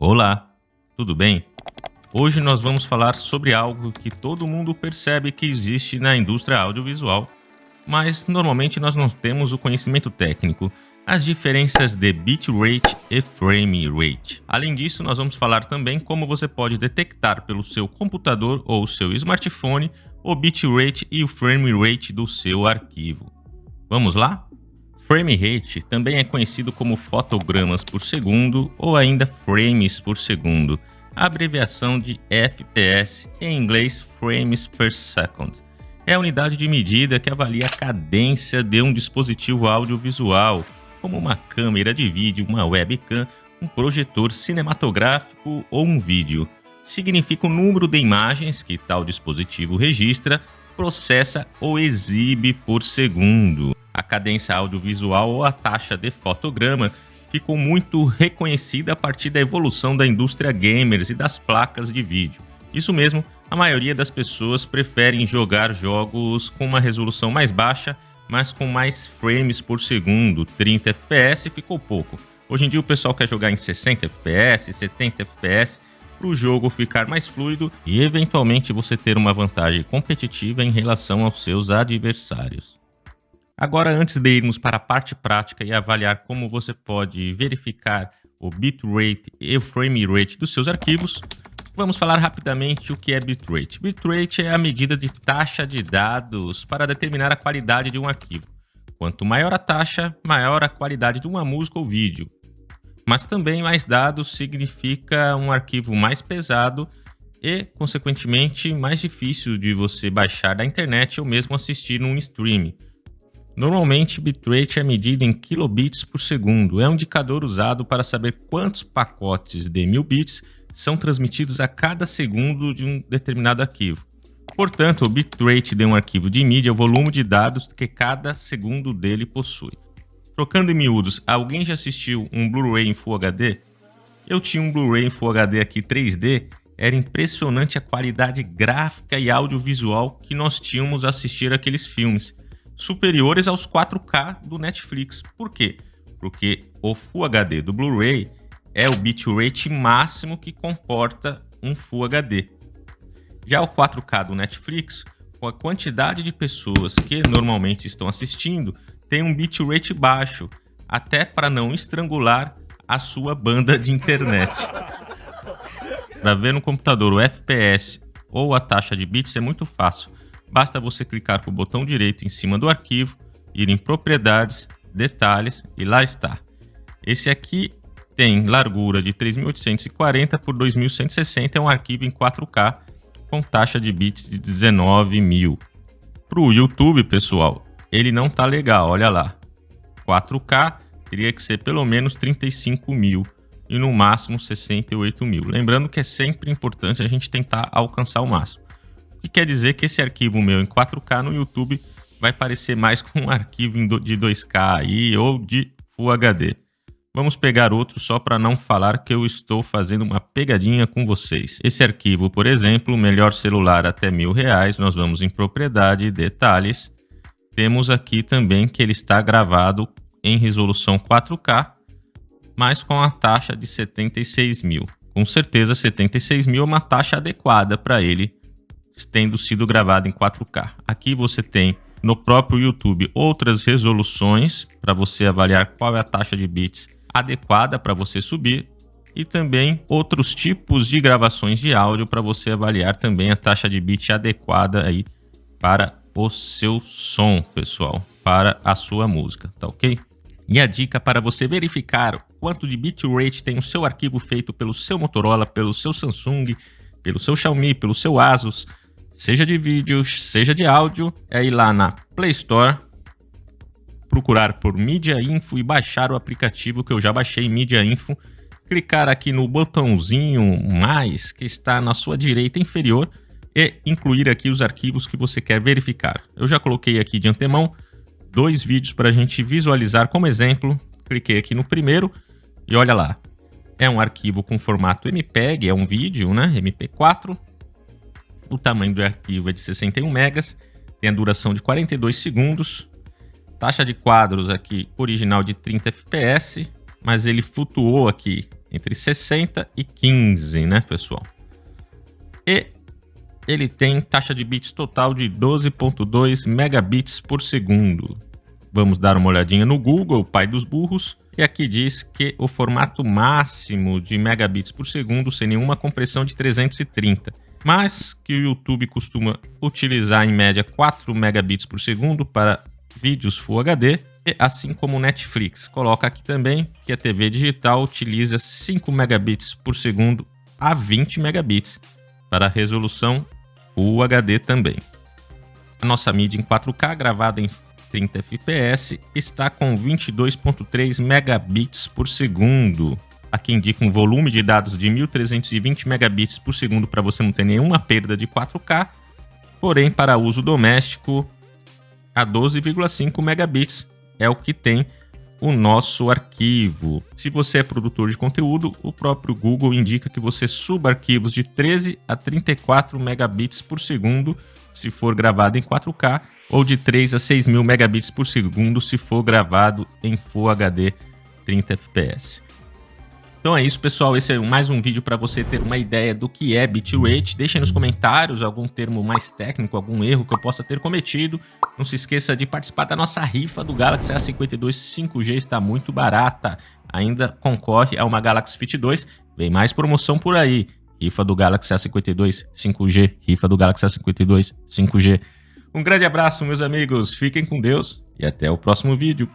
Olá, tudo bem? Hoje nós vamos falar sobre algo que todo mundo percebe que existe na indústria audiovisual, mas normalmente nós não temos o conhecimento técnico, as diferenças de bitrate e frame rate. Além disso, nós vamos falar também como você pode detectar pelo seu computador ou seu smartphone o bitrate e o frame rate do seu arquivo. Vamos lá? Frame rate também é conhecido como fotogramas por segundo ou ainda frames por segundo, a abreviação de FPS, em inglês Frames per Second. É a unidade de medida que avalia a cadência de um dispositivo audiovisual, como uma câmera de vídeo, uma webcam, um projetor cinematográfico ou um vídeo. Significa o número de imagens que tal dispositivo registra, processa ou exibe por segundo. A cadência audiovisual ou a taxa de fotograma ficou muito reconhecida a partir da evolução da indústria gamers e das placas de vídeo. Isso mesmo, a maioria das pessoas preferem jogar jogos com uma resolução mais baixa, mas com mais frames por segundo. 30 FPS ficou pouco. Hoje em dia o pessoal quer jogar em 60 FPS, 70 FPS, para o jogo ficar mais fluido e eventualmente você ter uma vantagem competitiva em relação aos seus adversários. Agora, antes de irmos para a parte prática e avaliar como você pode verificar o bitrate e o frame rate dos seus arquivos, vamos falar rapidamente o que é bitrate. Bitrate é a medida de taxa de dados para determinar a qualidade de um arquivo. Quanto maior a taxa, maior a qualidade de uma música ou vídeo. Mas também mais dados significa um arquivo mais pesado e, consequentemente, mais difícil de você baixar da internet ou mesmo assistir num streaming. Normalmente, bitrate é medido em kilobits por segundo. É um indicador usado para saber quantos pacotes de 1000 bits são transmitidos a cada segundo de um determinado arquivo. Portanto, o bitrate de um arquivo de mídia é o volume de dados que cada segundo dele possui. Trocando em miúdos, alguém já assistiu um Blu-ray em Full HD? Eu tinha um Blu-ray em Full HD aqui 3D. Era impressionante a qualidade gráfica e audiovisual que nós tínhamos a assistir aqueles filmes, superiores aos 4K do Netflix. Por quê? Porque o Full HD do Blu-ray é o bitrate máximo que comporta um Full HD. Já o 4K do Netflix, com a quantidade de pessoas que normalmente estão assistindo, tem um bitrate baixo, até para não estrangular a sua banda de internet. Para ver no computador o FPS ou a taxa de bits é muito fácil. Basta você clicar com o botão direito em cima do arquivo, ir em Propriedades, Detalhes e lá está. Esse aqui tem largura de 3840 por 2160, é um arquivo em 4K com taxa de bits de 19.000. Para o YouTube, pessoal, ele não tá legal, olha lá. 4K teria que ser pelo menos 35.000 e no máximo 68.000. Lembrando que é sempre importante a gente tentar alcançar o máximo. O que quer dizer que esse arquivo meu em 4K no YouTube vai parecer mais com um arquivo de 2K aí ou de Full HD. Vamos pegar outro só para não falar que eu estou fazendo uma pegadinha com vocês. Esse arquivo, por exemplo, melhor celular até R$1.000, nós vamos em Propriedade, Detalhes. Temos aqui também que ele está gravado em resolução 4K, mas com a taxa de 76.000. Com certeza 76.000 é uma taxa adequada para ele, tendo sido gravado em 4K. Aqui você tem no próprio YouTube outras resoluções para você avaliar qual é a taxa de bits adequada para você subir e também outros tipos de gravações de áudio para você avaliar também a taxa de bit adequada aí para o seu som, pessoal, para a sua música, tá ok? E a dica para você verificar quanto de bitrate tem o seu arquivo feito pelo seu Motorola, pelo seu Samsung, pelo seu Xiaomi, pelo seu Asus, seja de vídeos, seja de áudio, é ir lá na Play Store, procurar por Mídia Info e baixar o aplicativo que eu já baixei, Mídia Info, clicar aqui no botãozinho mais que está na sua direita inferior e incluir aqui os arquivos que você quer verificar. Eu já coloquei aqui de antemão 2 vídeos para a gente visualizar como exemplo. Cliquei aqui no primeiro e olha lá, é um arquivo com formato MPEG, é um vídeo, né, MP4. O tamanho do arquivo é de 61 megas, tem a duração de 42 segundos, taxa de quadros aqui original de 30 fps, mas ele flutuou aqui entre 60 e 15, né, pessoal? E ele tem taxa de bits total de 12.2 megabits por segundo. Vamos dar uma olhadinha no Google, o pai dos burros, e aqui diz que o formato máximo de megabits por segundo sem nenhuma compressão de 330, mas que o YouTube costuma utilizar em média 4 megabits por segundo para vídeos Full HD, e assim como o Netflix. Coloca aqui também que a TV digital utiliza 5 megabits por segundo a 20 megabits para resolução Full HD também. A nossa mídia em 4K gravada em 30 fps está com 22.3 megabits por segundo. Aqui indica um volume de dados de 1320 megabits por segundo para você não ter nenhuma perda de 4K, porém para uso doméstico a 12,5 megabits é o que tem o nosso arquivo. Se você é produtor de conteúdo, o próprio Google indica que você suba arquivos de 13 a 34 megabits por segundo se for gravado em 4K, ou de 3 a 6.000 megabits por segundo se for gravado em Full HD 30 fps. Então é isso, pessoal. Esse é mais um vídeo para você ter uma ideia do que é bitrate. Deixem nos comentários algum termo mais técnico, algum erro que eu possa ter cometido. Não se esqueça de participar da nossa rifa do Galaxy A52 5G, está muito barata. Ainda concorre a uma Galaxy Fit 2. Vem mais promoção por aí. Rifa do Galaxy A52 5G, rifa do Galaxy A52 5G. Um grande abraço, meus amigos. Fiquem com Deus e até o próximo vídeo.